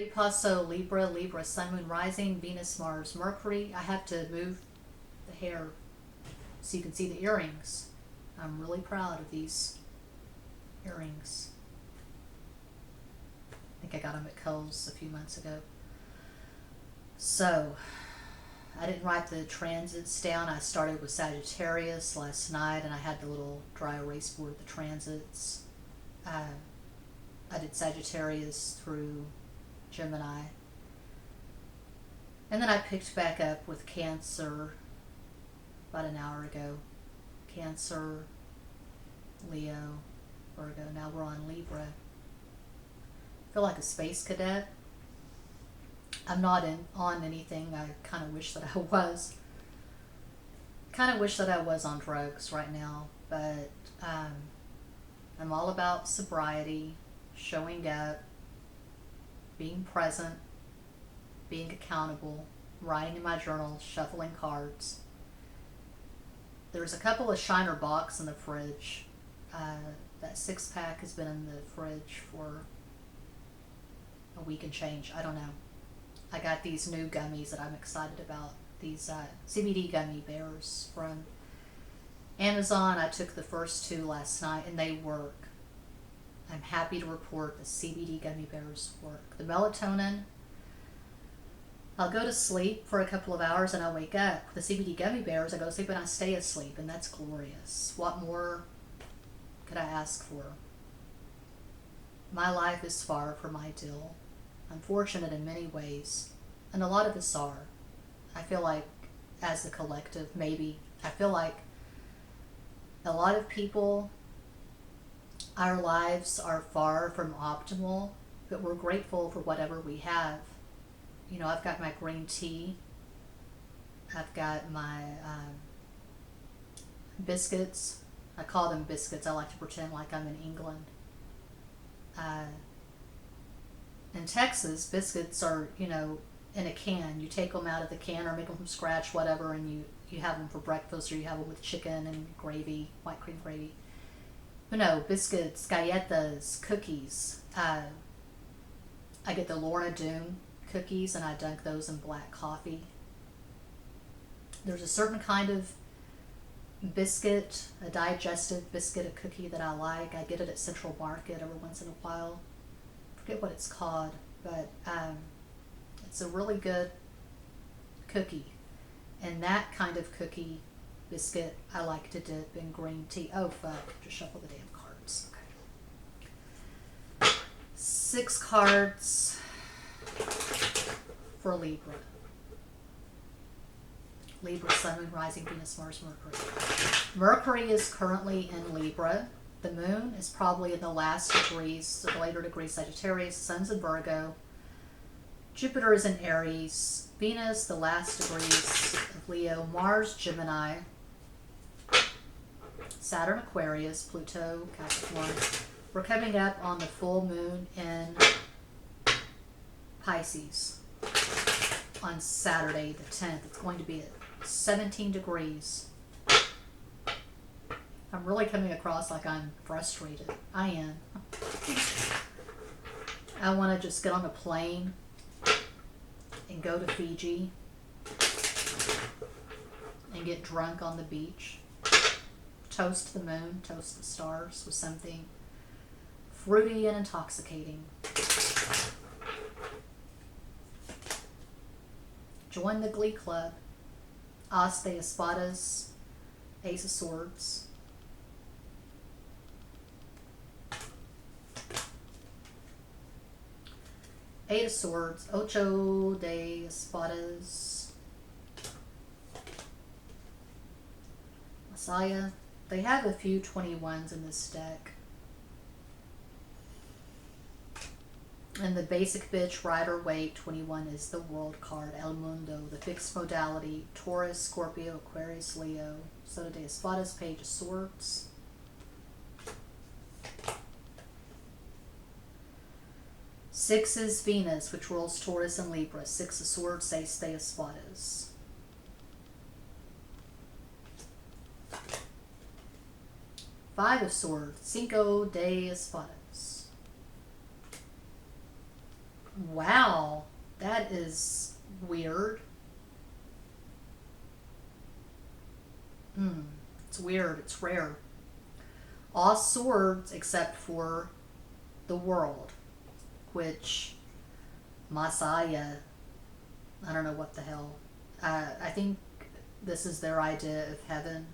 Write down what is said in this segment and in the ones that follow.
Paso, Libra, Libra, Sun, Moon, Rising, Venus, Mars, Mercury. I have to move the hair so you can see the earrings. I'm really proud of these earrings. I think I got them at Kohl's a few months ago. So, I didn't write the transits down. I started with Sagittarius last night, and I had the little dry erase board of the transits. I did Sagittarius through Gemini. And then I picked back up with Cancer about an hour ago. Cancer, Leo, Virgo. Now we're on Libra. I feel like a space cadet. I'm not on anything. I kind of wish that I was. Kind of wish that I was on drugs right now. But I'm all about sobriety, showing up, being present, being accountable, writing in my journal, shuffling cards. There's a couple of Shiner Box in the fridge. That 6-pack has been in the fridge for a week and change. I don't know. I got these new gummies that I'm excited about. These CBD gummy bears from Amazon. I took the first 2 last night and they work. I'm happy to report the CBD gummy bears work. The melatonin, I'll go to sleep for a couple of hours and I'll wake up. The CBD gummy bears, I go to sleep and I stay asleep, and that's glorious. What more could I ask for? My life is far from ideal. I'm fortunate in many ways, and a lot of us are. I feel like, as a collective, maybe, I feel like a lot of people, our lives are far from optimal, but we're grateful for whatever we have. You know, I've got my green tea. I've got my biscuits. I call them biscuits. I like to pretend like I'm in England. In Texas, biscuits are, you know, in a can. You take them out of the can or make them from scratch, whatever, and you have them for breakfast, or you have them with chicken and gravy, white cream gravy. But no, biscuits, galletas, cookies. I get the Lorna Doone cookies and I dunk those in black coffee. There's a certain kind of biscuit, a digestive biscuit, a cookie that I like. I get it at Central Market every once in a while. I forget what it's called, but it's a really good cookie. And that kind of cookie biscuit I like to dip in green tea. Oh fuck, just shuffle the damn cards. Okay. 6 cards for Libra. Libra, Sun, Moon, Rising, Venus, Mars, Mercury. Mercury is currently in Libra. The Moon is probably in the last degrees, the later degrees Sagittarius. Sun's in Virgo. Jupiter is in Aries. Venus, the last degrees of Leo. Mars, Gemini. Saturn, Aquarius. Pluto, Capricorn. We're coming up on the full moon in Pisces on Saturday the 10th. It's going to be at 17 degrees. I'm really coming across like I'm frustrated. I am. I want to just get on a plane and go to Fiji and get drunk on the beach. Toast the moon, toast the stars with something fruity and intoxicating. Join the Glee Club. As de Espadas, Ace of Swords. Eight of Swords, Ocho de Espadas. Messiah. They have a few 21s in this deck. And the basic bitch rider weight 21 is the World card, El Mundo. The fixed modality, Taurus, Scorpio, Aquarius, Leo. Soto de Espadas, Page of Swords. Six is Venus, which rules Taurus and Libra. 6 of Swords, Ace de Espadas. Five of Swords, Cinco de Espadas. Wow, that is weird. It's weird. It's rare. All swords except for the world, which Messiah, I don't know what the hell. I think this is their idea of heaven.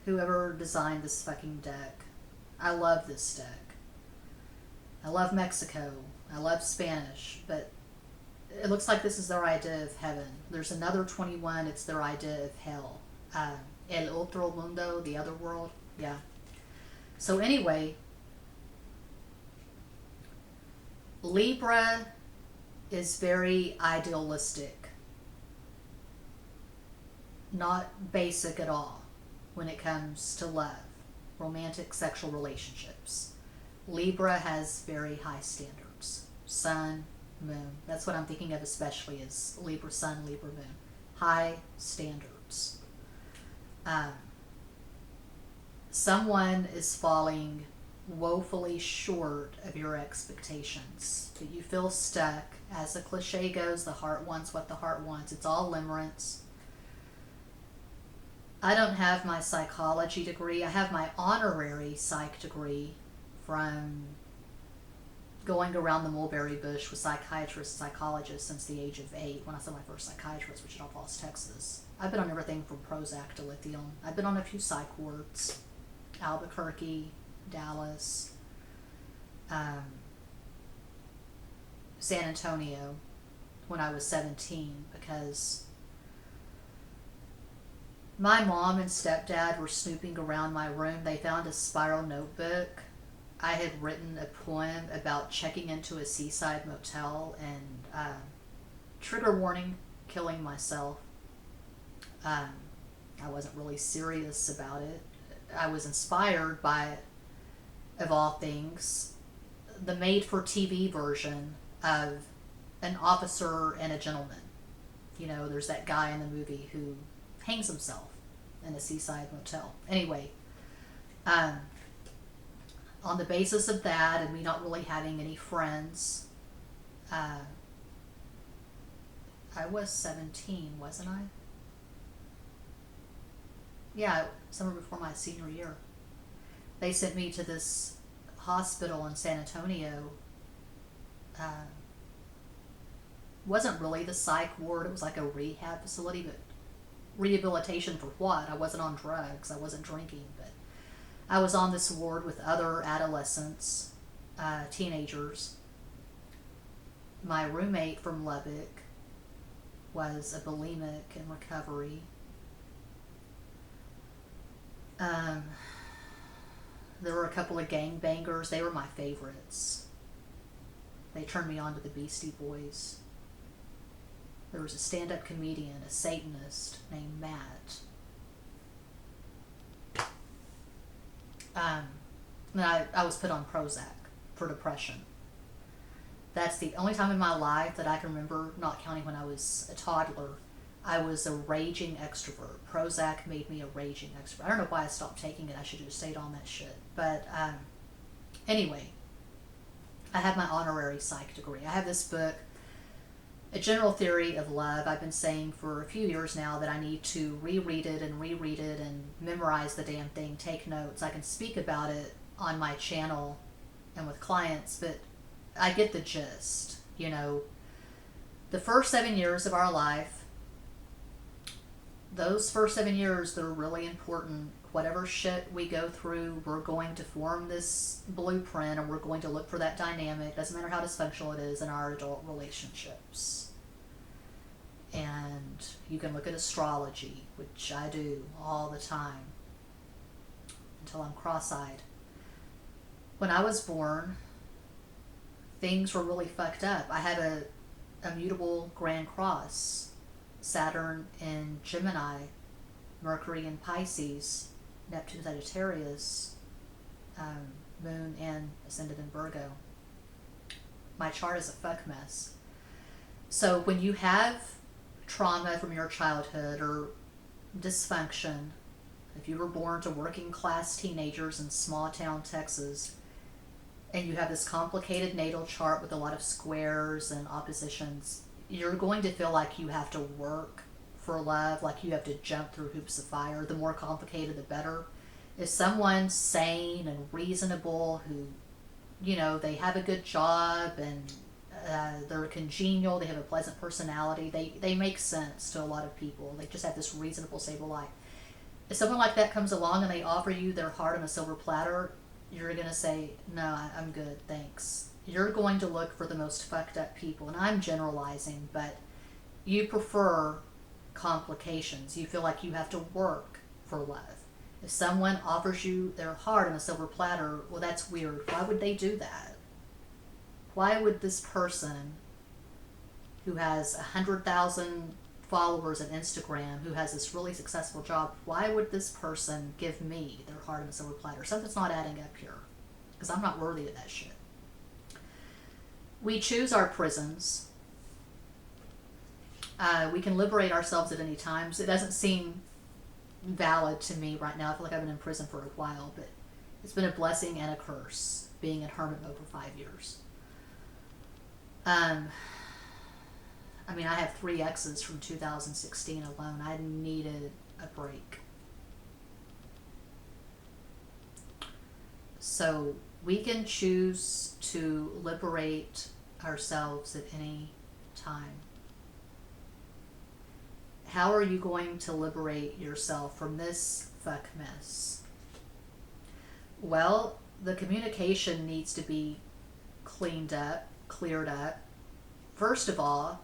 Whoever designed this fucking deck. I love this deck. I love Mexico. I love Spanish, but it looks like this is their idea of heaven. There's another 21, it's their idea of hell. El otro mundo, the other world. Yeah. So anyway, Libra is very idealistic. Not basic at all when it comes to love, romantic, sexual relationships. Libra has very high standards. Sun, moon. That's what I'm thinking of especially is Libra sun, Libra moon. High standards. Someone is falling woefully short of your expectations. But you feel stuck. As the cliche goes, the heart wants what the heart wants. It's all limerence. I don't have my psychology degree. I have my honorary psych degree from going around the mulberry bush with psychiatrists and psychologists since the age of 8 when I saw my first psychiatrist, Wichita Falls, Texas. I've been on everything from Prozac to lithium. I've been on a few psych wards. Albuquerque, Dallas, San Antonio when I was 17 because my mom and stepdad were snooping around my room. They found a spiral notebook. I had written a poem about checking into a seaside motel and trigger warning, killing myself. I wasn't really serious about it. I was inspired by, of all things, the made-for-TV version of An Officer and a Gentleman. You know, there's that guy in the movie who hangs himself in a seaside motel. Anyway, on the basis of that and me not really having any friends, I was 17, wasn't I? Yeah, summer before my senior year. They sent me to this hospital in San Antonio. Wasn't really the psych ward. It was like a rehab facility, but rehabilitation for what? I wasn't on drugs. I wasn't drinking, but I was on this ward with other adolescents, teenagers. My roommate from Lubbock was a bulimic in recovery. There were a couple of gangbangers. They were my favorites. They turned me on to the Beastie Boys. There was a stand-up comedian, a Satanist named Matt. And I was put on Prozac for depression. That's the only time in my life that I can remember, not counting when I was a toddler, I was a raging extrovert. Prozac made me a raging extrovert. I don't know why I stopped taking it. I should have just stayed on that shit. But anyway, I have my honorary psych degree. I have this book, A General Theory of Love. I've been saying for a few years now that I need to reread it and memorize the damn thing, take notes. I can speak about it on my channel and with clients, but I get the gist. You know, the first 7 years of our life, those first 7 years, they're really important. Whatever shit we go through, we're going to form this blueprint and we're going to look for that dynamic. Doesn't matter how dysfunctional it is in our adult relationships. And you can look at astrology, which I do all the time until I'm cross-eyed. When I was born, things were really fucked up. I had a mutable Grand Cross. Saturn in Gemini, Mercury in Pisces, Neptune Sagittarius, Moon and Ascendant in Virgo. My chart is a fuck mess. So when you have trauma from your childhood or dysfunction, if you were born to working class teenagers in small town Texas, and you have this complicated natal chart with a lot of squares and oppositions, you're going to feel like you have to work for love, like you have to jump through hoops of fire. The more complicated, the better. If someone's sane and reasonable, who, you know, they have a good job and they're congenial, they have a pleasant personality, they make sense to a lot of people. They just have this reasonable, stable life. If someone like that comes along and they offer you their heart on a silver platter, you're going to say, no, I'm good, thanks. You're going to look for the most fucked up people. And I'm generalizing, but you prefer complications. You feel like you have to work for love. If someone offers you their heart on a silver platter, well, that's weird. Why would they do that? Why would this person who has 100,000 followers on Instagram, who has this really successful job, why would this person give me their heart on a silver platter? Something's not adding up here, because I'm not worthy of that shit. We choose our prisons. We can liberate ourselves at any time. So it doesn't seem valid to me right now. I feel like I've been in prison for a while, but it's been a blessing and a curse being in hermit mode for 5 years. I mean, I have 3 exes from 2016 alone. I needed a break. So we can choose to liberate ourselves at any time. How are you going to liberate yourself from this fuck mess? Well, the communication needs to be cleaned up, cleared up. First of all,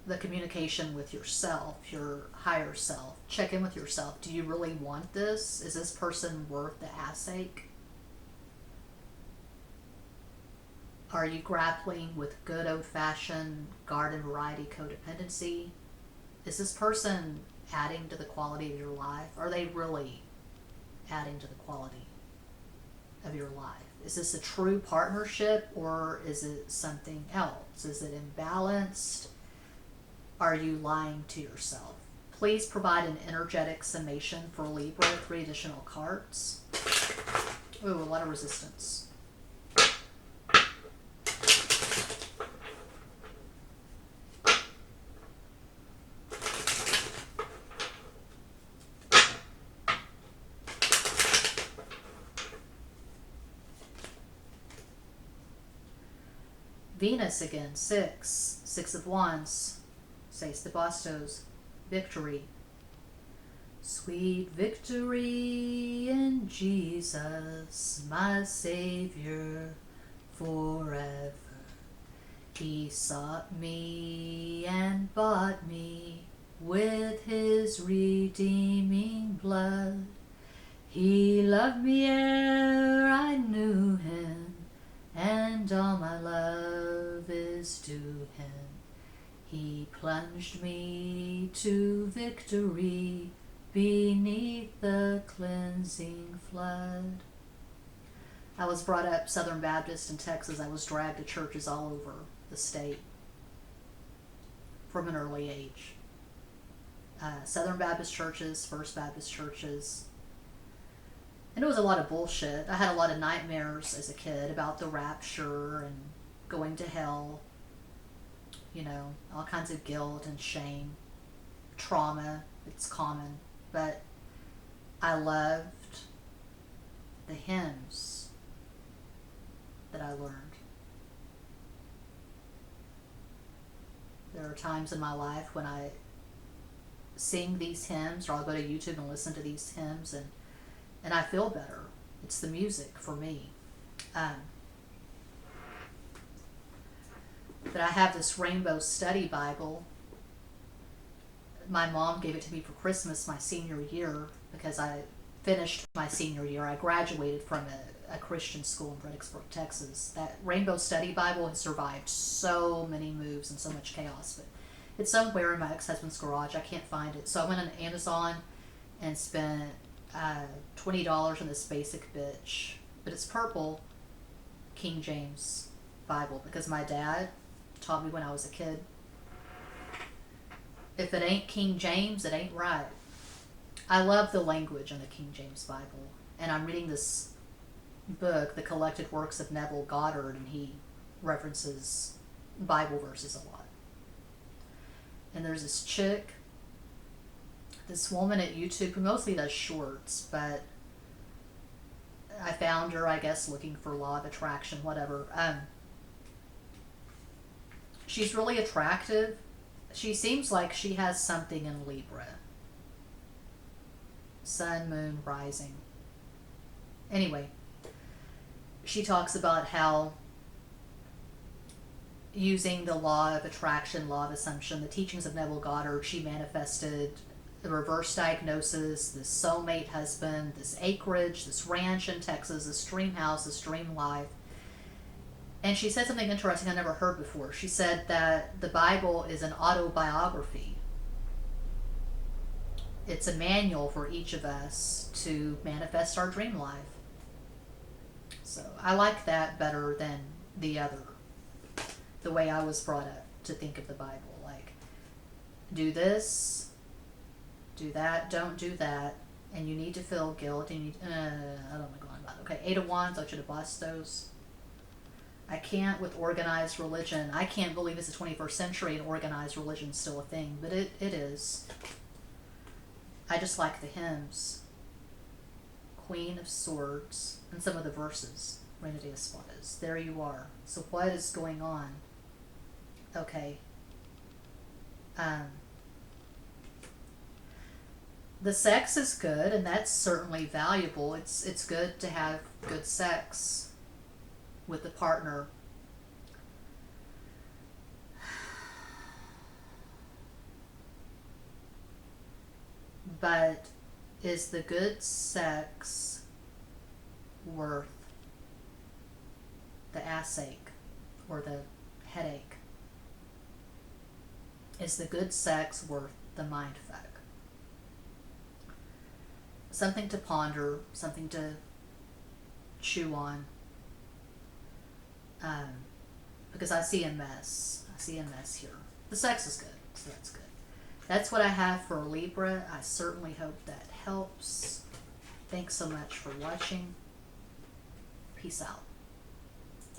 the communication with yourself, your higher self. Check in with yourself. Do you really want this? Is this person worth the ass ache? Are you grappling with good old-fashioned garden variety codependency? Is this person adding to the quality of your life? Are they really adding to the quality of your life? Is this a true partnership, or is it something else? Is it imbalanced? Are you lying to yourself? Please provide an energetic summation for Libra, 3 additional cards. Ooh, a lot of resistance. Venus again, 6 of Wands, 6 de Bastos, victory. Sweet victory in Jesus, my Savior, forever. He sought me and bought me with his redeeming blood. He loved me ere I knew him, and all my love is to him. He plunged me to victory beneath the cleansing flood. I was brought up Southern Baptist in Texas. I was dragged to churches all over the state from an early age. Southern Baptist churches, First Baptist churches. And it was a lot of bullshit. I had a lot of nightmares as a kid about the rapture and going to hell. You know, all kinds of guilt and shame, trauma. It's common. But I loved the hymns that I learned. There are times in my life when I sing these hymns, or I'll go to YouTube and listen to these hymns, and I feel better. It's the music for me. But I have this Rainbow Study Bible. My mom gave it to me for Christmas my senior year, because I finished my senior year. I graduated from a Christian school in Bridgeport, Texas. That Rainbow Study Bible has survived so many moves and so much chaos, but it's somewhere in my ex-husband's garage. I can't find it. So I went on Amazon and spent $20 on this basic bitch. But it's purple, King James Bible, because my dad taught me when I was a kid, if it ain't King James, it ain't right. I love the language in the King James Bible, and I'm reading this book, The Collected Works of Neville Goddard, and he references Bible verses a lot. And there's this chick, this woman at YouTube who mostly does shorts, but I found her, I guess, looking for law of attraction, whatever. She's really attractive. She seems like she has something in Libra. Sun, moon, rising. Anyway, she talks about how using the law of attraction, law of assumption, the teachings of Neville Goddard, she manifested the reverse diagnosis, this soulmate husband, this acreage, this ranch in Texas, this dream house, this dream life. And she said something interesting I never heard before. She said that the Bible is an autobiography. It's a manual for each of us to manifest our dream life. So I like that better than the way I was brought up to think of the Bible. Like, do this, do that, don't do that, and you need to feel guilt. And you need, I don't want to go on about it. Okay, 8 of Wands, I should have bust those. I can't with organized religion. I can't believe it's the 21st century and organized religion's still a thing, but it is. I just like the hymns. Queen of Swords, and some of the verses. Reina de Espadas. There you are. So what is going on? Okay. The sex is good, and that's certainly valuable. It's good to have good sex with the partner. But is the good sex worth the ass ache or the headache? Is the good sex worth the mind fuck? Something to ponder, something to chew on. Because I see a mess. I see a mess here. The sex is good, so that's good. That's what I have for Libra. I certainly hope that helps. Thanks so much for watching. Peace out.